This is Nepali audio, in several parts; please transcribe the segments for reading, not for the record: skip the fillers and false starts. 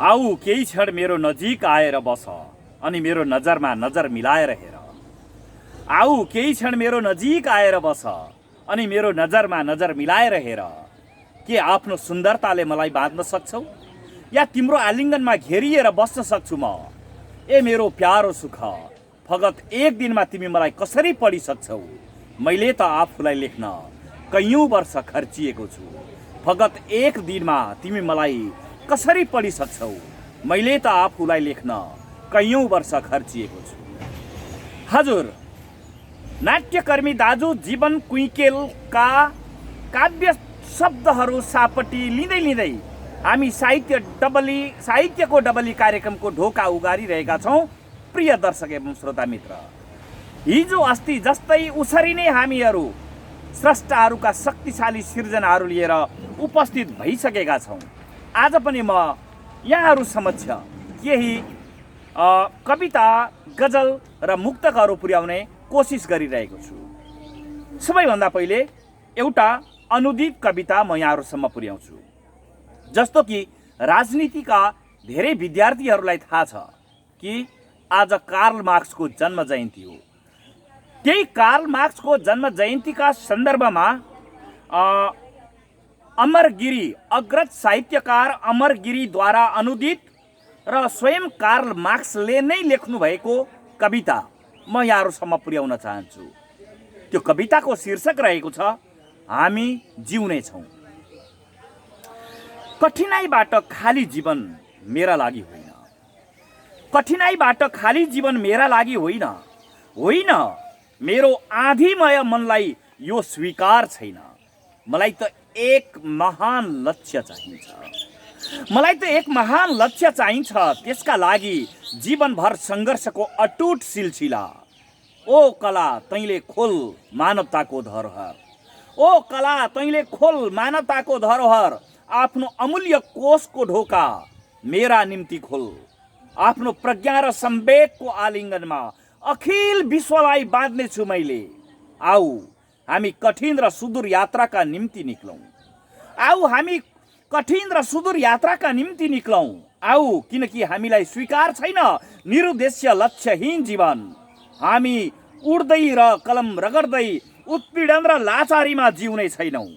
आऊ केही क्षण मेरो नजिक आएर बस अनि मेरो नजरमा नजर मिलाएर हेर। आऊ केही क्षण मेरो नजिक आएर बस अनि मेरो नजरमा नजर मिलाएर हेर। के आफ्नो सुन्दरताले मलाई बाँध्न सक्छौ या तिम्रो आलिङ्गनमा घेरिएर बस्न सक्छु म? ए मेरो प्यारो सुख, फगत एक दिनमा तिमी मलाई कसरी पढिसक्छौ? मैले त आफूलाई लेख्न कैयौँ वर्ष खर्चिएको छु। फगत एक दिनमा तिमी मलाई कसरी पढिसक्छौ? मैले त आफूलाई लेख्न कैयौँ वर्ष खर्चिएको छु। हजुर, नाट्यकर्मी दाजु जीवन कुइकेलका काव्य शब्दहरू सापटी लिँदै लिँदै हामी साहित्यको डबली कार्यक्रमको ढोका उगारिरहेका छौँ। प्रिय दर्शक एवं श्रोता मित्र, हिजो अस्ति जस्तै उसरी नै हामीहरू स्रष्टाहरूका शक्तिशाली सिर्जनाहरू लिएर उपस्थित भइसकेका छौँ। आज पनि म यहाँहरू समक्ष केही कविता, गजल र मुक्तकहरू पुर्याउने कोसिस गरिरहेको छु। सबैभन्दा पहिले एउटा अनुदित कविता म यहाँहरूसम्म पुर्याउँछु। जस्तो कि राजनीतिका धेरै विद्यार्थीहरूलाई थाहा छ कि आज कार्ल मार्क्सको जन्म जयन्ती हो। त्यही कार्ल मार्क्सको जन्म जयन्तीका सन्दर्भमा अमरगिरी, अग्रज साहित्यकार अमरगिरीद्वारा अनुदित र स्वयं कार्ल मार्क्सले नै लेख्नु भएको कविता म यहाँहरूसम्म पुर्याउन चाहन्छु। त्यो कविताको शीर्षक रहेको छ हामी जिउने छौँ। कठिनाइबाट खाली जीवन मेरा लागि होइन। कठिनाइबाट खाली जीवन मेरा लागि होइन। होइन, मेरो आँधीमय मनलाई यो स्वीकार छैन। मलाई त एक महान लक्ष्य चाहिन्छ। मलाई त एक महान लक्ष्य चाहिन्छ। त्यसका लागि जीवनभर सङ्घर्षको अटुट सिलसिला। ओ कला, तैँले खोल मानवताको धरोहर। ओ कला, तैँले खोल मानवताको धरोहर। आफ्नो अमूल्य कोषको ढोका मेरा निम्ति खोल। आफ्नो प्रज्ञा र सम्वेकको आलिङ्गनमा अखिल विश्वलाई बाँध्नेछु मैले। आऊ हामी कठिन र सुदूर यात्राका निम्ति निक्लौँ। आऊ हामी कठिन र सुदूर यात्राका निम्ति निक्लौँ। आऊ, किनकि हामीलाई स्वीकार छैन निरुद्देश्य लक्ष्यहीन जीवन। हामी उड्दै र कलम रगड्दै उत्पीडन र लाचारीमा जिउने छैनौँ।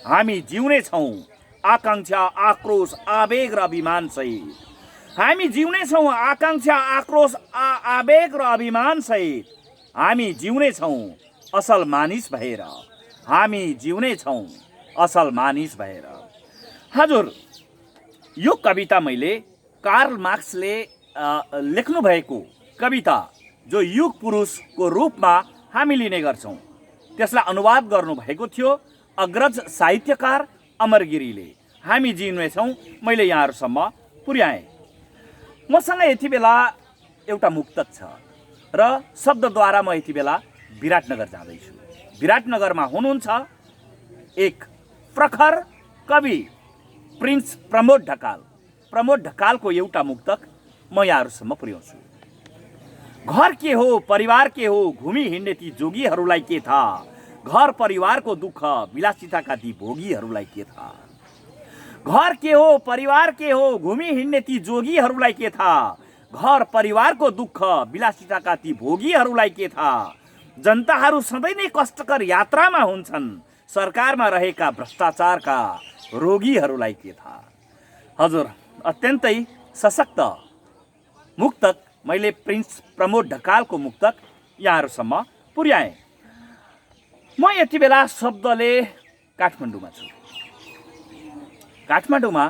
हामी जिउने छौँ आकाङ्क्षा, आक्रोश, आवेग र अभिमान सहित। हामी जिउने छौँ आकाङ्क्षा, आक्रोश, आवेग र अभिमान सहित। हामी जिउने छौँ असल मानिस भएर। हामी जिउने छौँ असल मानिस भएर। हजुर, यो कविता मैले कार्ल मार्क्सले लेख्नु भएको कविता, जो युग पुरुषको रूपमा हामी लिने गर्छौँ, त्यसलाई अनुवाद गर्नुभएको थियो अग्रज साहित्यकार अमरगिरीले। हामी जिउने छौँ मैले यहाँहरूसम्म पुर्याएँ। मसँग यति बेला एउटा मुक्तक छ र शब्दद्वारा म यति बेला विराटनगर जाँदैछु। विराटनगरमा हुनुहुन्छ एक प्रखर कवि प्रिन्स प्रमोद ढकाल। प्रमोद ढकालको एउटा मुक्तक म यहाँहरूसम्म पुर्याउँछु। घर के हो, परिवार के हो, घुमी हिँड्ने ती जोगीहरूलाई के थाहा? घर परिवारको दुःख विलासिताका ती भोगीहरूलाई के थाहा? घर के हो, परिवार के हो, घुमी हिँड्ने ती जोगीहरूलाई के थाहा? घर परिवारको दुःख विलासिताका ती भोगीहरूलाई के थाहा? जनताहरू सधैँ नै कष्टकर यात्रामा हुन्छन्। सरकारमा रहेका भ्रष्टाचारका रोगीहरूलाई के थाहा? हजुर, अत्यन्तै सशक्त मुक्तक मैले प्रिन्स प्रमोद ढकालको मुक्तक यहाँहरूसम्म पुर्याएँ। म यति बेला शब्दले काठमाडौँमा छु। काठमाडौँमा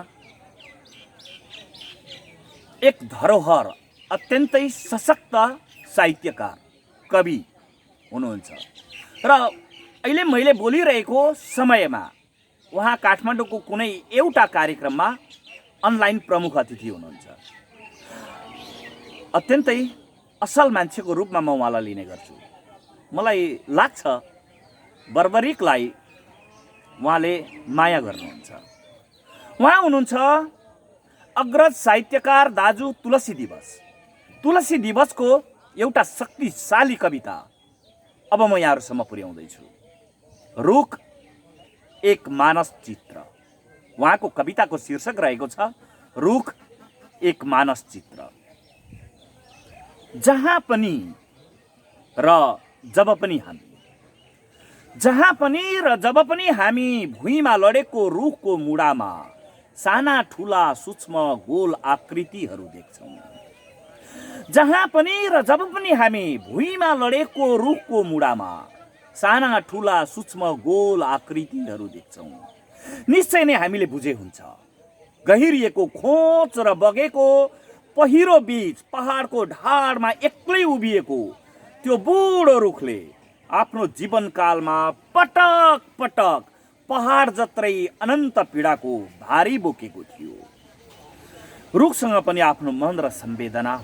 एक धरोहर, अत्यन्तै सशक्त साहित्यकार, कवि हुनुहुन्छ र अहिले मैले बोलिरहेको समयमा उहाँ काठमाडौँको कुनै एउटा कार्यक्रममा अनलाइन प्रमुख अतिथि हुनुहुन्छ। अत्यन्तै असल मान्छेको रूपमा म उहाँलाई लिने गर्छु। मलाई लाग्छ बर्बरिकलाई उहाँले माया गर्नुहुन्छ। उहाँ हुनुहुन्छ अग्रज साहित्यकार दाजु तुलसी दिवस। तुलसी दिवसको एउटा शक्तिशाली कविता अब म यहाँहरूसम्म पुर्याउँदैछु। रुख एक मानस चित्र। उहाँको कविताको शीर्षक रहेको छ रुख एक मानस चित्र। जहाँ पनि र जब पनि हामी भुइँमा लडेको रुखको मुढामा साना ठुला सूक्ष्म गोल आकृतिहरू देख्छौँ। जहाँ पनि र जब पनि हामी भुइँमा लडेको रुखको मुढामा साना ठुला सूक्ष्म गोल आकृतिहरू देख्छौँ, निश्चय नै हामीले बुझे हुन्छ गहिरिएको खोच र बगेको पहिरो बीच पहाडको ढाडमा एक्लै उभिएको त्यो बुढो रुखले आफ्नो जीवनकालमा पटक पटक पहाड जत्रै अनन्त पीडाको भारी बोकेको थियो। रुखसँग पनि आफ्नो मन र संवेदना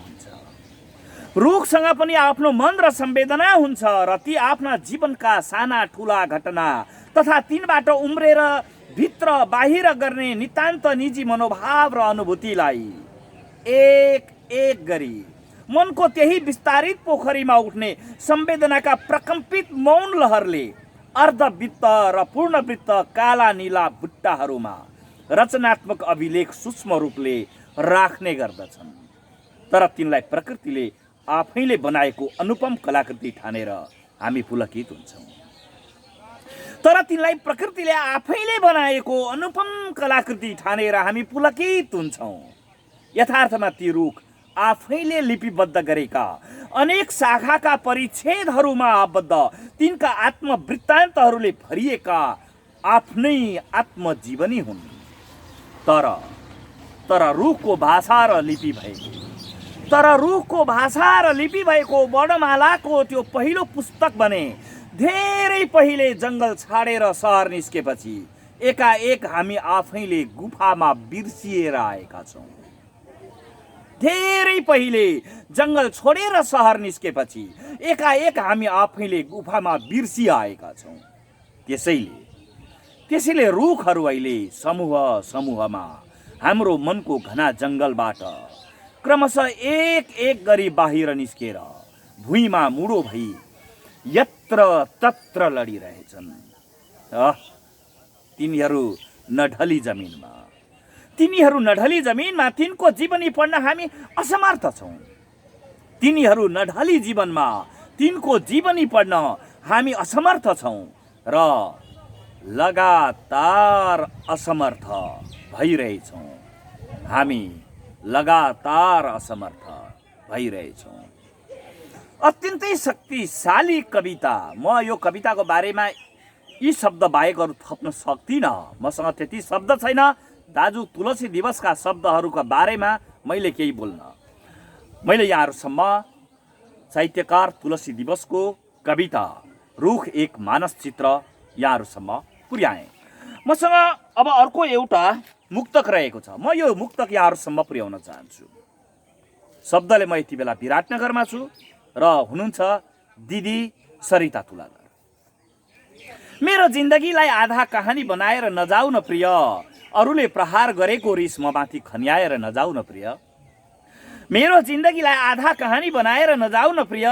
हुन्छ र ती आफ्ना जीवनका साना ठुला घटना तथा तिनबाट उम्रेर भित्र बाहिर गर्ने नितान्त निजी मनोभाव र अनुभूतिलाई एक एक गरी मनको त्यही विस्तारित पोखरीमा उठ्ने संवेदनाका प्रकम्पित मौन लहरले अर्धवृत्त र पूर्णवृत्त काला नीला बुट्टाहरूमा रचनात्मक अभिलेख सूक्ष्म रूपले राख्ने गर्दछन्। तर तिनलाई प्रकृतिले आफैले बनाएको अनुपम कलाकृति ठानेर हामी पुलकित हुन्छौँ। यथार्थमा ती रुख आफैले लिपिबद्ध गरेका अनेक शाखाका परिच्छेदहरूमा आबद्ध तिनका आत्मवृत्तान्तहरूले भरिएका आफ्नै आत्मजीवनी हुन्। तर रुखको भाषा र लिपि भएको वर्णमालाको त्यो पहिलो पुस्तक भने धेरै पहिले जङ्गल छाडेर सहर निस्केपछि एकाएक हामी आफैले गुफामा बिर्सिएर आएका छौँ। धेरै पहिले जङ्गल छोडेर सहर निस्केपछि एकाएक हामी आफैले गुफामा बिर्सिआएका छौँ। त्यसैले रुखहरू अहिले समूहमा हाम्रो मनको घना जङ्गलबाट क्रमशः एक एक गरी बाहिर निस्केर भुइँमा मुडो भई यत्र तत्र लडिरहेछन्। तिनीहरू नढली जमिनमा तिनको जीवनी पढ्न हामी असमर्थ छौँ। र लगातार असमर्थ भइरहेछौँ। अत्यन्तै शक्तिशाली कविता। म यो कविताको बारेमा यी शब्द बाहेक अरू थप्न सक्दिनँ, मसँग त्यति शब्द छैन। दाजु तुलसी दिवसका शब्दहरूका बारेमा मैले केही बोल्न, मैले यहाँहरूसम्म साहित्यकार तुलसी दिवसको कविता रुख एक मानस चित्र यहाँहरूसम्म पुर्याएँ। मसँग अब अर्को एउटा मुक्तक रहेको छ, म यो मुक्तक यहाँहरूसम्म पुर्याउन चाहन्छु। शब्दले म यति बेला विराटनगरमा छु र हुनुहुन्छ दिदी सरिता तुलाधर। मेरो जिन्दगीलाई आधा कहानी बनाएर नजाऊ न प्रिय, अरूले प्रहार गरेको रिस ममाथि खन्याएर नजाऊ न प्रिय। मेरो जिन्दगीलाई आधा कहानी बनाएर नजाऊ न प्रिय,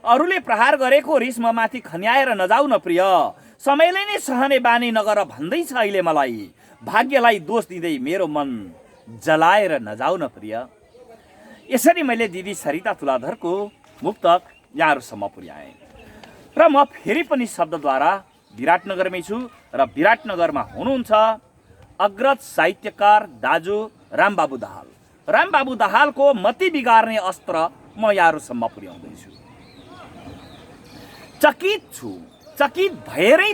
अरूले प्रहार गरेको रिस ममाथि खन्याएर नजाऊ न प्रिय। समयले नै सहने बानी नगर भन्दैछ अहिले मलाई, भाग्यलाई दोष दिँदै मेरो मन जलाएर नजाऊ न प्रिय। यसरी मैले दिदी सरिता तुलाधरको मुक्तक यहाँहरूसम्म पुर्याएँ र म फेरि पनि शब्दद्वारा विराटनगरमै छु र विराटनगरमा हुनुहुन्छ अग्रज साहित्यकार दाजु रामबाबु दाहाल। रामबाबु दाहालको मति बिगार्ने अस्त्र म यहाँहरूसम्म पुर्याउँदैछु। चकित भएरै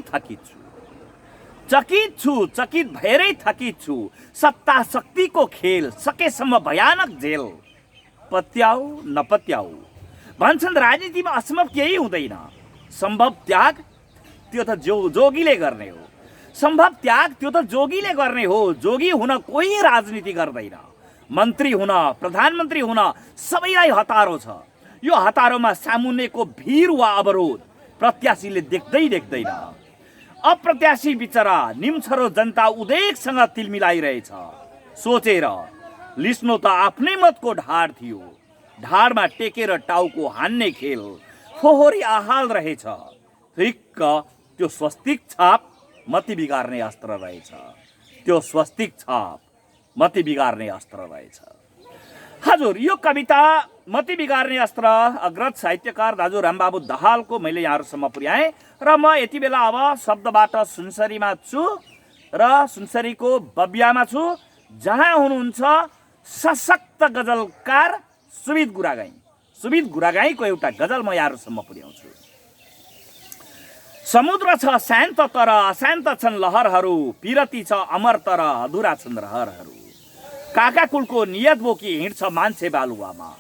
थकित छु, सत्ता शक्तिको खेल सकेसम्म भयानक जेल। पत्याउ नपत्याउ भन्छन् राजनीतिमा असम्भव केही हुँदैन। सम्भव त्याग त्यो त जोगीले गर्ने हो। जोगी हुन कोही राजनीति गर्दैन। मन्त्री हुन, प्रधानमन्त्री हुन सबैलाई हतारो छ। यो हतारोमा सामुन्नेको भिड वा अवरोध प्रत्याशीले देख्दैन। अप्रत्याशी बिचरा निम्छरो जनता उदेकसँग तिलमिलाइरहेछ। सोचेर लिस्नो त आफ्नै मतको ढाड थियो, ढाडमा टेकेर टाउको हान्ने खेल फोहोरी आहाल रहेछ। ठिक्क त्यो स्वस्तिक छाप मति बिगार्ने अस्त्र रहेछ। हजुर, यो कविता मति बिगार्ने अस्त्र अग्रज साहित्यकार दाजु रामबाबु दाहालको मैले यहाँहरूसम्म पुर्याएँ र म यति बेला अब शब्दबाट सुनसरीमा छु र सुनसरीको बबियामा छु, जहाँ हुनुहुन्छ सशक्त गजलकार सुबिद गुरागाई। सुबिद गुरागाईको एउटा गजल म यहाँहरूसम्म पुर्याउँछु। समुद्र छ शान्त तर अशान्त छन् लहरहरू, पिरती छ अमर तर अधुरा छन् रहरहरू। काका कुलको नियत बोकी हिँड्छ मान्छे बालुवामा,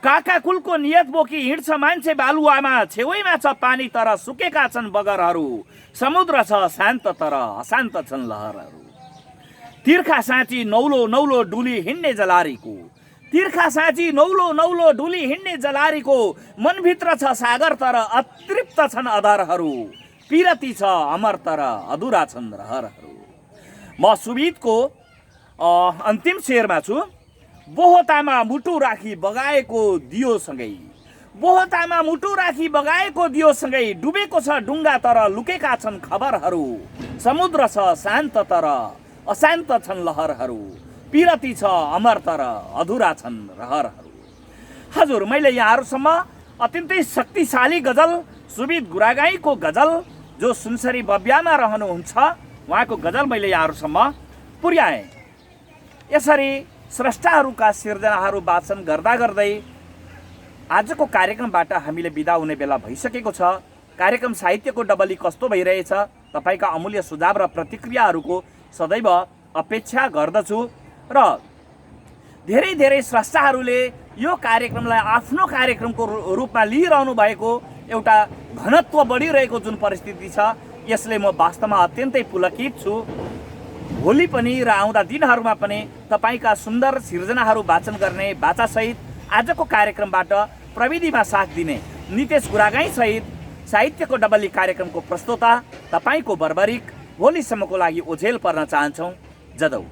काका कुलको नियत बोकी हिँड्छ मान्छे बालुवामा, छेउैमा छ पानी तर सुकेका छन् बगरहरू। समुद्र छ शान्त तर अशान्त छन् लहरहरू। तिर्खा साँची नौलो नौलो डुली हिँड्ने जलारीको, तिर्खा साँची नौलो नौलो डुली हिँड्ने जलारीको, मनभित्र छ सागर तर अतृप्त छन् अधरहरू। पिरती छ अमर तर अधुरा छन् रहरहरू। म सुबिदको अन्तिम शेरमा छु। बोहतामा मुटु राखी बगाएको दियोसँगै, बोहतामा मुटु राखी बगाएको दियोसँगै, डुबेको छ डुङ्गा तर लुकेका छन् खबरहरू। समुद्र छ शान्त तर अशान्त छन् लहरहरू, पिरती छ अमर तर अधुरा छन् रहरहरू। हजुर, मैले यहाँहरूसम्म अत्यन्तै शक्तिशाली गजल सुबिद गुरागाईको गजल, जो सुनसरी बबियामा रहनुहुन्छ, उहाँको गजल मैले यहाँहरूसम्म पुर्याएँ। यसरी स्रष्टाहरूका सिर्जनाहरू वाचन गर्दा गर्दै आजको कार्यक्रमबाट हामीले बिदा हुने बेला भइसकेको छ। कार्यक्रम साहित्यको डबली कस्तो भइरहेछ, तपाईँका अमूल्य सुझाव र प्रतिक्रियाहरूको सदैव अपेक्षा गर्दछु र धेरै धेरै स्रष्टाहरूले यो कार्यक्रमलाई आफ्नो कार्यक्रमको रूपमा लिइरहनु भएको एउटा घनत्व बढिरहेको जुन परिस्थिति छ, यसले म वास्तवमा अत्यन्तै पुलकित छु। भोलि पनि र आउँदा दिनहरूमा पनि तपाईँका सुन्दर सिर्जनाहरू वाचन गर्ने बाचासहित आजको कार्यक्रमबाट प्रविधिमा साथ दिने नितेश गुरागाई सहित साहित्यको डबली कार्यक्रमको प्रस्तोता तपाईँको बर्बरिक भोलिसम्मको लागि ओझेल पर्न चाहन्छौँ। जदौ।